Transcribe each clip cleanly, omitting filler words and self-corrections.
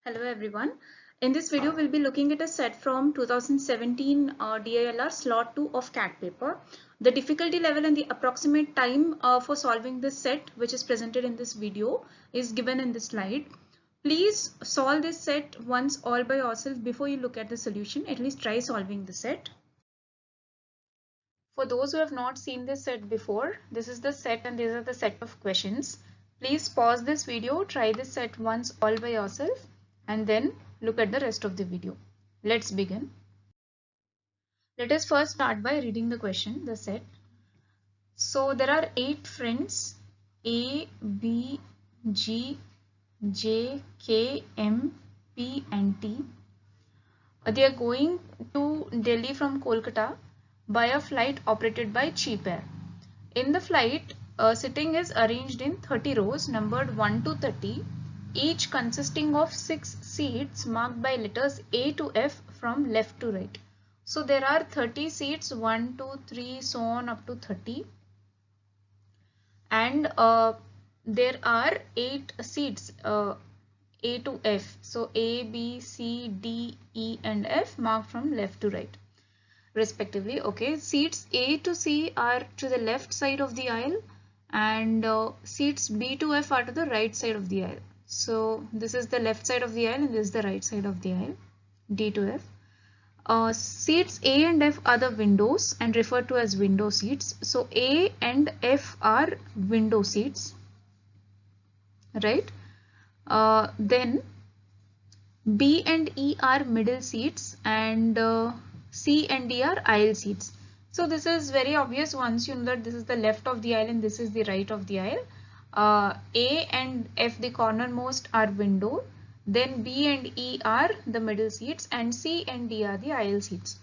Hello everyone. In this video we'll be looking at a set from 2017 DILR slot 2 of CAT paper. The difficulty level and the approximate time for solving this set, which is presented in this video, is given in this slide. Please solve this set once all by yourself before you look at the solution. At least try solving the set. For those who have not seen this set before, this is the set and these are the set of questions. Please pause this video, try this set once all by yourself, and then look at the rest of the video. Let's begin. Let us first start by reading the question, the set. So there are 8 friends A, B, G, J, K, M, P and T. They are going to Delhi from Kolkata by a flight operated by Cheap Air. In the flight, sitting is arranged in 30 rows numbered 1 to 30. Each consisting of 6 seats marked by letters A to F from left to right. So there are 30 seats, 1, 2, 3, so on up to 30. And there are 8 seats A to F. So A, B, C, D, E and F marked from left to right respectively. Okay, seats A to C are to the left side of the aisle and seats B to F are to the right side of the aisle. So this is the left side of the aisle and this is the right side of the aisle, D to F. Seats A and F are the windows and referred to as window seats. So A and F are window seats, right? Then B and E are middle seats and C and D are aisle seats. So this is very obvious once you know that this is the left of the aisle and this is the right of the aisle. A and F, the cornermost, are window, then B and E are the middle seats and C and D are the aisle seats.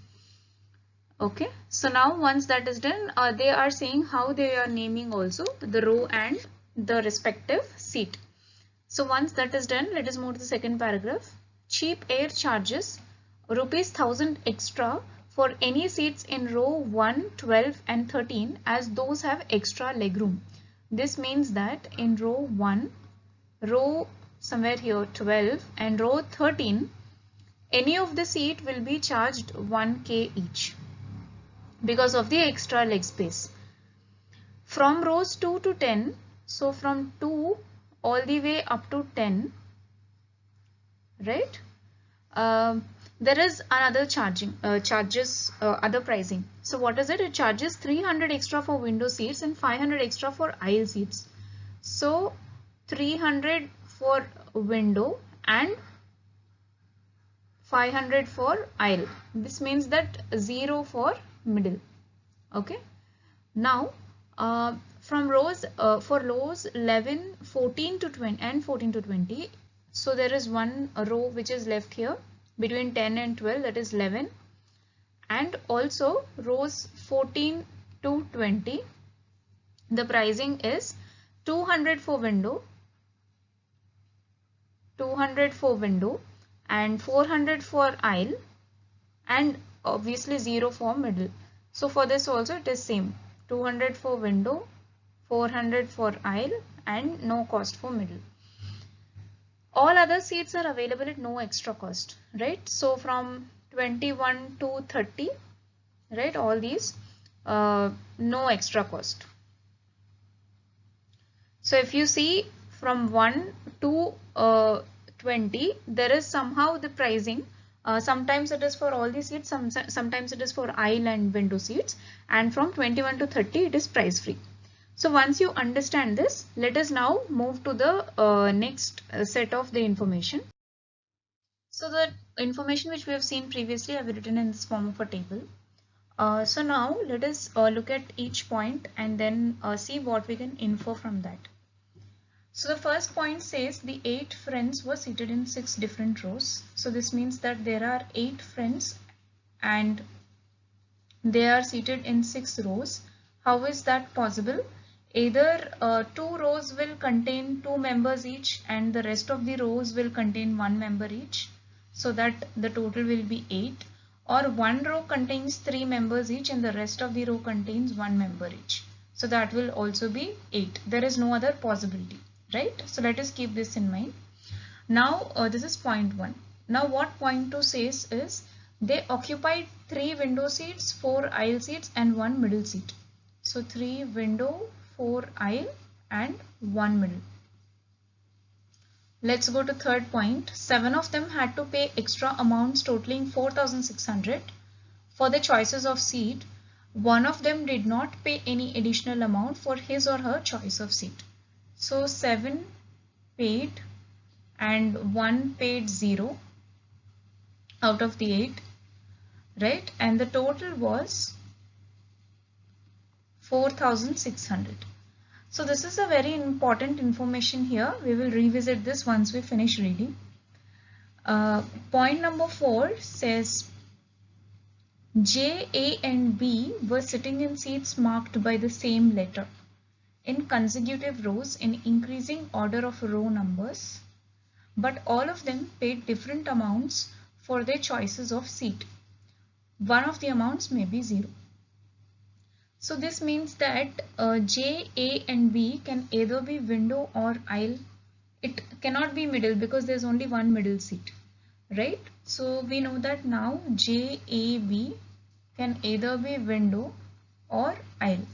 Okay, so now once that is done, they are saying how they are naming also the row and the respective seat. So once that is done, let us move to the second paragraph. Cheap Air charges ₹1000 extra for any seats in row 1, 12 and 13 as those have extra legroom. This means that in row 1, row somewhere here 12 and row 13, any of the seat will be charged 1K each because of the extra leg space. From rows 2 to 10, so from 2 all the way up to 10, right? There is another other pricing. So what is it? It charges 300 extra for window seats and 500 extra for aisle seats. So 300 for window and 500 for aisle. This means that 0 for middle. Okay. Now from rows for rows 11, 14 to 20 and 14 to 20. So there is one row which is left here between 10 and 12, that is 11, and also rows 14 to 20. The pricing is 200 for window, 200 for window and 400 for aisle and obviously 0 for middle. So for this also it is same, 200 for window, 400 for aisle and no cost for middle. All other seats are available at no extra cost, right? So from 21 to 30, right? All these, no extra cost. So if you see from 1 to 20, there is somehow the pricing. Sometimes it is for all the seats, sometimes it is for aisle and window seats, and from 21 to 30 it is price free. So once you understand this, let us now move to the next set of the information. So the information which we have seen previously I have written in this form of a table. So now let us look at each point and then see what we can infer from that. So the first point says the 8 friends were seated in 6 different rows. So this means that there are 8 friends and they are seated in 6 rows. How is that possible? Either 2 rows will contain 2 members each and the rest of the rows will contain 1 member each, so that the total will be 8, or 1 row contains 3 members each and the rest of the row contains 1 member each, so that will also be 8. There is no other possibility, right? So let us keep this in mind. Now this is point 1. Now what point 2 says is they occupied 3 window seats, 4 aisle seats and 1 middle seat. So 3 window, 4 aisle and 1 middle. Let's go to third point. 7 of them had to pay extra amounts totaling 4,600 for the choices of seat. One of them did not pay any additional amount for his or her choice of seat. So 7 paid and 1 paid 0 out of the 8, right? And the total was 4,600. So this is a very important information here. We will revisit this once we finish reading. Point number 4 says J, A and B were sitting in seats marked by the same letter in consecutive rows in increasing order of row numbers, but all of them paid different amounts for their choices of seat. One of the amounts may be 0. So this means that J, A and B can either be window or aisle. It cannot be middle because there's only one middle seat, right? So we know that now J, A, B can either be window or aisle.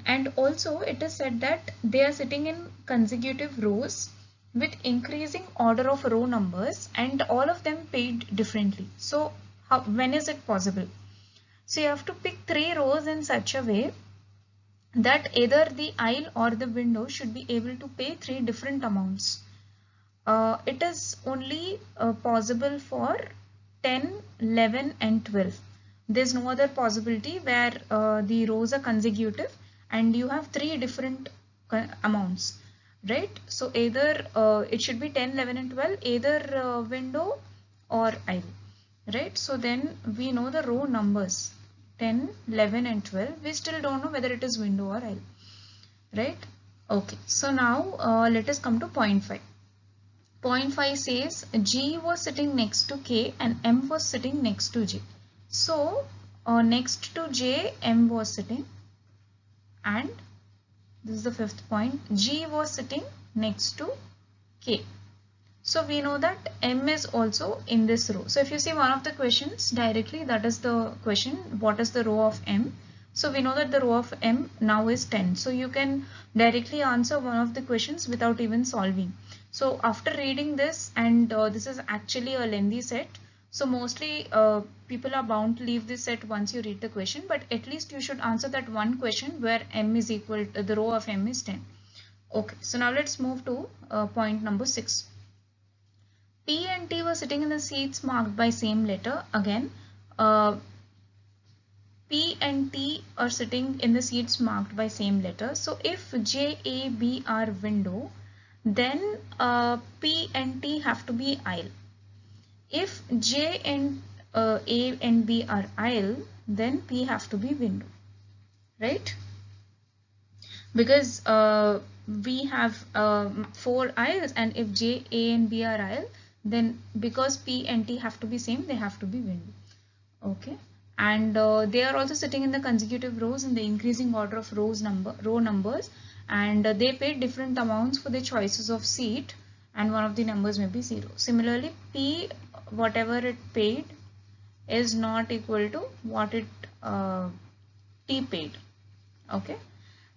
And also it is said that they are sitting in consecutive rows with increasing order of row numbers and all of them paid differently. So when is it possible? So you have to pick 3 rows in such a way that either the aisle or the window should be able to pay 3 different amounts. It is only possible for 10, 11 and 12. There's no other possibility where the rows are consecutive and you have 3 different amounts, right? So either it should be 10, 11 and 12, either window or aisle, right? So then we know the row numbers 10, 11 and 12. We still don't know whether it is window or aisle, right? Okay, so now let us come to point 5. Point 5 says G was sitting next to K and M was sitting next to J. So next to J, M was sitting, and this is the 5th point, G was sitting next to K. So we know that M is also in this row. So if you see one of the questions directly, that is the question, what is the row of M? So we know that the row of M now is 10. So you can directly answer one of the questions without even solving. So after reading this, and this is actually a lengthy set, so mostly people are bound to leave this set once you read the question, but at least you should answer that one question where M is equal to, the row of M is 10. Okay, so now let's move to point number 6. P and T were sitting in the seats marked by same letter. Again, P and T are sitting in the seats marked by same letter. So if J, A, B are window, then P and T have to be aisle. If J and A and B are aisle, then P have to be window, right? Because we have 4 aisles, and if J, A and B are aisle, then because P and T have to be same, they have to be window. Okay, and they are also sitting in the consecutive rows in the increasing order of row numbers, and they paid different amounts for the choices of seat, and one of the numbers may be 0. Similarly, P, whatever it paid is not equal to what it T paid. Okay,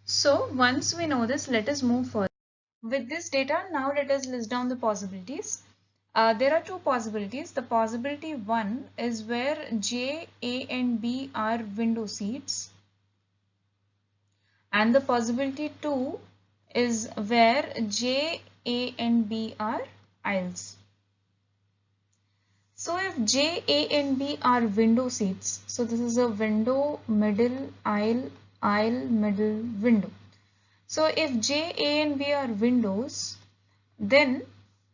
so once we know this, let us move further. With this data, now let us list down the possibilities. There are 2 possibilities. The possibility 1 is where J, A and B are window seats, and the possibility 2 is where J, A and B are aisles. So if J, A and B are window seats, so this is a window, middle, aisle, aisle, middle, window. So if J, A and B are windows, then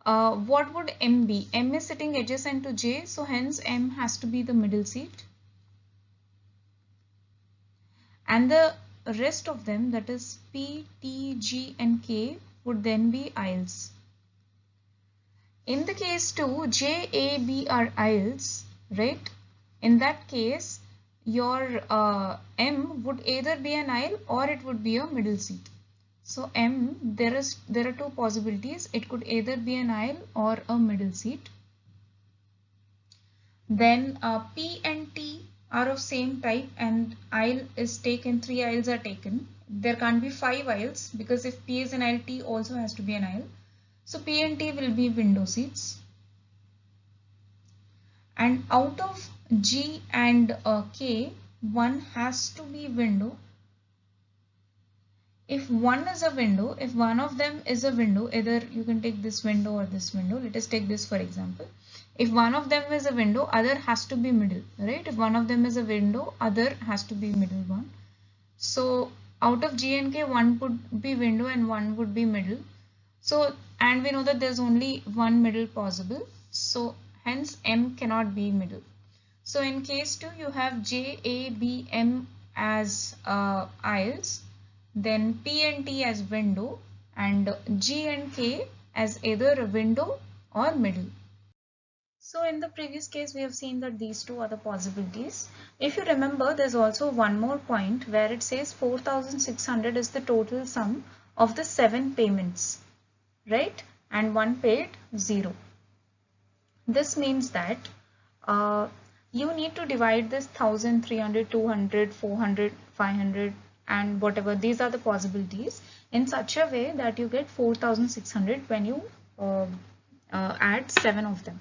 what would M be? M is sitting adjacent to J, so hence M has to be the middle seat. And the rest of them, that is P, T, G and K, would then be aisles. In the case 2, J, A, B are aisles, right? In that case, your M would either be an aisle or it would be a middle seat. So M, there are two possibilities. It could either be an aisle or a middle seat. Then P and T are of same type and aisle is taken, 3 aisles are taken. There can't be 5 aisles because if P is an aisle, T also has to be an aisle. So P and T will be window seats. And out of G and K, one has to be window. If one is a window, if one of them is a window, either you can take this window or this window. Let us take this for example. If one of them is a window, other has to be middle, right? If one of them is a window, other has to be middle one. So out of G and K, one would be window and one would be middle. So, and we know that there's only one middle possible. So hence M cannot be middle. So in case 2, you have J, A, B, M as aisles, then P and T as window, and G and K as either a window or middle. So in the previous case, we have seen that these two are the possibilities. If you remember, there's also one more point where it says 4,600 is the total sum of the 7 payments, right? And one paid 0. This means that you need to divide this 1,000, 300, 200, 400, 500 and whatever. These are the possibilities in such a way that you get 4,600 when you add 7 of them.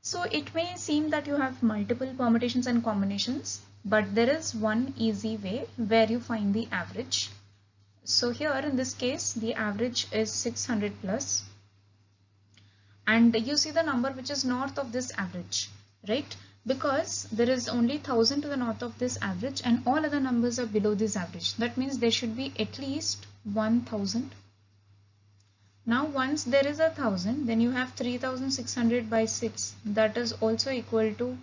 So it may seem that you have multiple permutations and combinations, but there is one easy way where you find the average. So here in this case, the average is 600 plus. And you see the number which is north of this average, right? Because there is only 1,000 to the north of this average and all other numbers are below this average. That means there should be at least 1,000. Now once there is 1,000, then you have 3,600 by 6. That is also equal to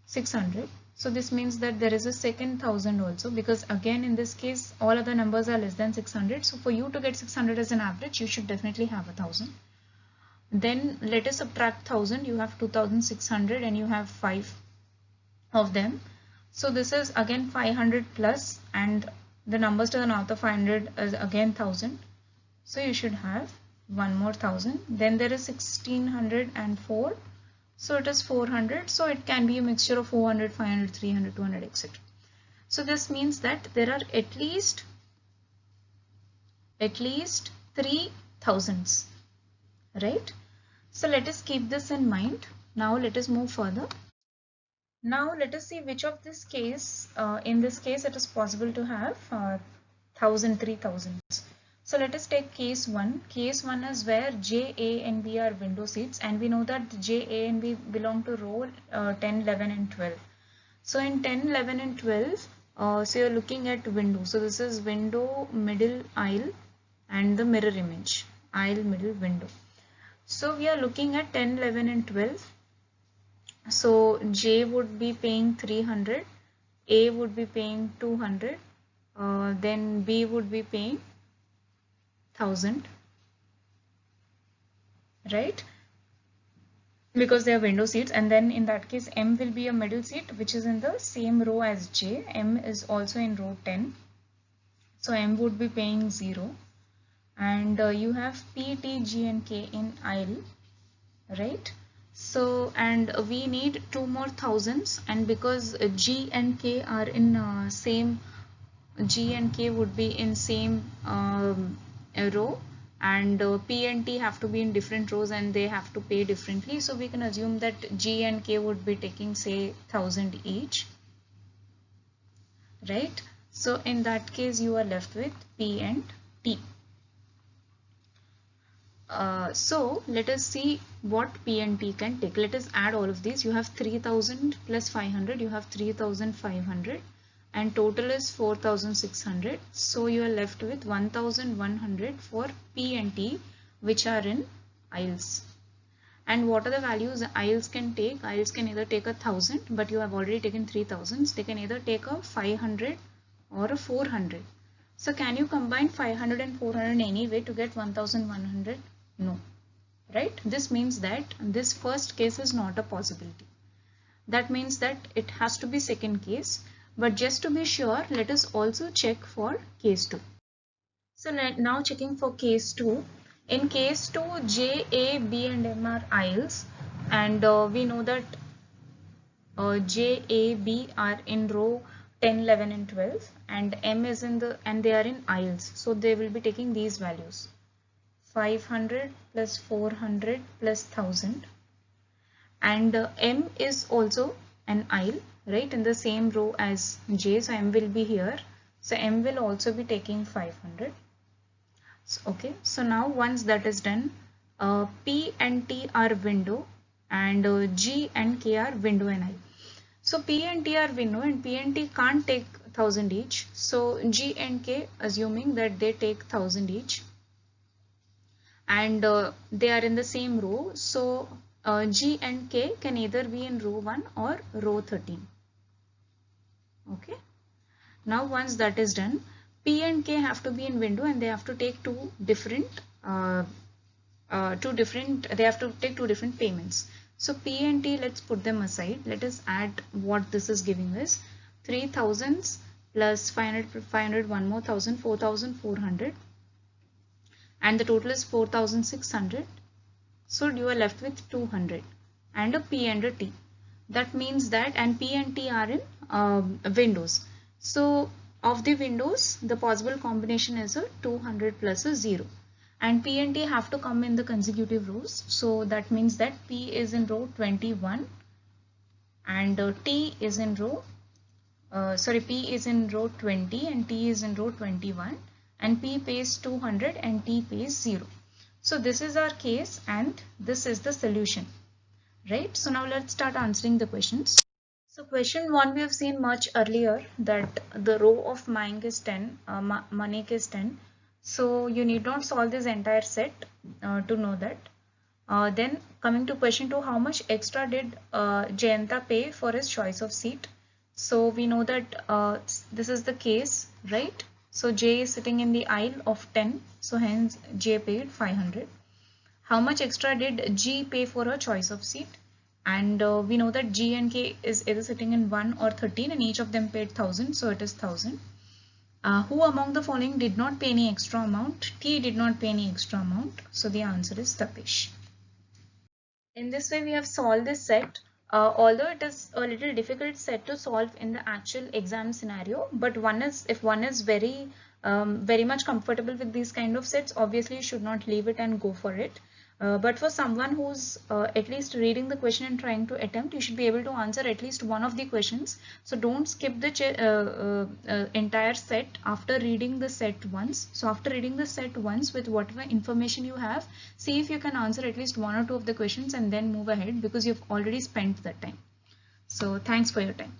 600. So this means that there is a second 1,000 also, because again in this case all other numbers are less than 600. So for you to get 600 as an average, you should definitely have 1,000. Then let us subtract 1,000. You have 2,600 and you have 5 of them. So this is again 500 plus, and the numbers to the north of 500 is again 1,000. So you should have one more 1,000. Then there is 1,604. So it is 400. So it can be a mixture of 400, 500, 300, 200, etc. So this means that there are at least 3,000s. Right? So let us keep this in mind. Now let us move further. Now let us see which of this case, in this case it is possible to have 1,000, 3,000. So let us take case 1. Case 1 is where J, A and B are window seats, and we know that J, A and B belong to row 10, 11 and 12. So in 10, 11 and 12, so you're looking at window. So this is window, middle, aisle and the mirror image, aisle, middle, window. So we are looking at 10, 11 and 12. So J would be paying 300, A would be paying 200, then B would be paying 1,000, right? Because they are window seats, and then in that case M will be a middle seat which is in the same row as J. M is also in row 10. So M would be paying 0. And you have P, T, G and K in aisle, right? So, and we need 2 more 1,000s, and because G and K are in same, G and K would be in same row, and P and T have to be in different rows and they have to pay differently. So we can assume that G and K would be taking say 1,000 each, right? So in that case you are left with P and T. So let us see what P and T can take. Let us add all of these. You have 3,000 plus 500, you have 3,500, and total is 4,600. So you are left with 1,100 for P and T, which are in aisles. And what are the values aisles can take? Aisles can either take 1,000, but you have already taken 3,000s. They can either take a 500 or a 400. So can you combine 500 and 400 anyway to get 1,100? No, right? This means that this first case is not a possibility. That means that it has to be second case. But just to be sure, let us also check for case 2. So now checking for case 2. In case 2, J, A, B and M are aisles, and we know that J, A, B are in row 10, 11 and 12, and M is in the, and they are in aisles. So they will be taking these values: 500 plus 400 plus 1000, and M is also an aisle, right, in the same row as J, so M will be here, so M will also be taking 500. So, okay, so now once that is done, P and T are window, and G and K are window and aisle. So P and T are window, and P and T can't take 1000 each, so G and K, assuming that they take 1000 each, and they are in the same row, so G and K can either be in row 1 or row 13. Okay, now once that is done, P and K have to be in window, and they have to take two different payments. So P and T, let's put them aside. Let us add what this is giving us: 3000 plus 500, one more 1000, 4400, and the total is 4600. So you are left with 200 and a P and a T. That means that, and P and T are in windows. So of the windows, the possible combination is a 200 plus a 0. And P and T have to come in the consecutive rows. So that means that P is in row 21 and T is in row, P is in row 20 and T is in row 21, and P pays 200 and T pays 0. So this is our case and this is the solution, right? So now let's start answering the questions. So question 1 we have seen much earlier, that the row of Mayank is 10, Manik is 10. So you need not solve this entire set to know that. Then coming to question 2, how much extra did Jayanta pay for his choice of seat? So we know that this is the case, right? So J is sitting in the aisle of 10, so hence J paid 500. How much extra did G pay for her choice of seat? And we know that G and K is either sitting in 1 or 13, and each of them paid 1000, so it is 1000. Who among the following did not pay any extra amount? T did not pay any extra amount, so the answer is Tapesh. In this way we have solved this set, although it is a little difficult set to solve in the actual exam scenario, but if one is very much comfortable with these kind of sets, obviously you should not leave it and go for it. But for someone who's at least reading the question and trying to attempt, you should be able to answer at least one of the questions. So don't skip the entire set after reading the set once. So after reading the set once, with whatever information you have, see if you can answer at least one or two of the questions and then move ahead, because you've already spent that time. So thanks for your time.